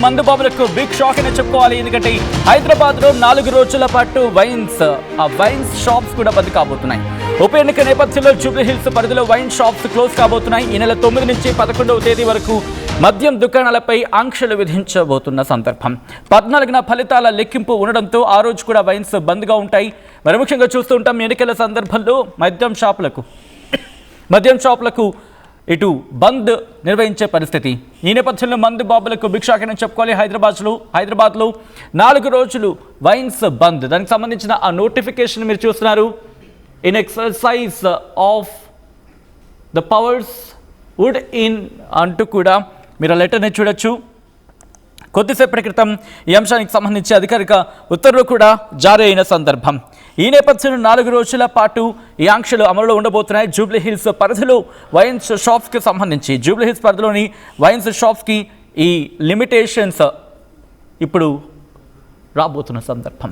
మందు బాబులకు big shock అనే చెప్పుకోవాలి. ఎందుకంటే హైదరాబాద్ లో 4 రోజుల పాటు వైన్స్ షాప్స్ కూడా బంద్ కాబోతున్నాయి. ఉప ఎన్నిక నేపథ్యంలో జూబ్లీ హిల్స్ పరిధిలో వైన్ షాప్స్ క్లోజ్ కాబోతున్నాయి. ఈ నెల 9 నుంచి 11వ తేదీ వరకు మద్యం దుకాణాలపై ఆంక్షలు విధించబోతున్న సందర్భం. 14న ఫలితాల లెక్కింపు ఉండడంతో ఆ రోజు కూడా వైన్స్ బంద్గా ఉంటాయి. మరి ముఖ్యంగా చూస్తూ ఉంటాం ఎన్నికల సందర్భంలో మద్యం షాపులకు ఇటు బంద్ నిర్వహించే పరిస్థితి. ఈ నేపథ్యంలో మందు బాబులకు బిగ్ షాక్ అని చెప్పుకోవాలి. హైదరాబాద్లో 4 రోజులు వైన్స్ బంద్. దానికి సంబంధించిన ఆ నోటిఫికేషన్ మీరు చూస్తున్నారు. In exercise of the powers would in అంటూ కూడా మీరు ఆ లెటర్ని చూడొచ్చు. కొద్దిసేపటి క్రితం ఈ అంశానికి సంబంధించి అధికారిక ఉత్తర్వులు కూడా జారీ అయిన సందర్భం. ఈ నేపథ్యంలో 4 రోజుల పాటు ఈ ఆంక్షలు అమలులో ఉండబోతున్నాయి. జూబ్లీ హిల్స్ పరిధిలో వైన్స్ షాప్స్కి సంబంధించి జూబ్లీ హిల్స్ పరిధిలోని వైన్స్ షాప్స్కి ఈ లిమిటేషన్స్ ఇప్పుడు రాబోతున్న సందర్భం.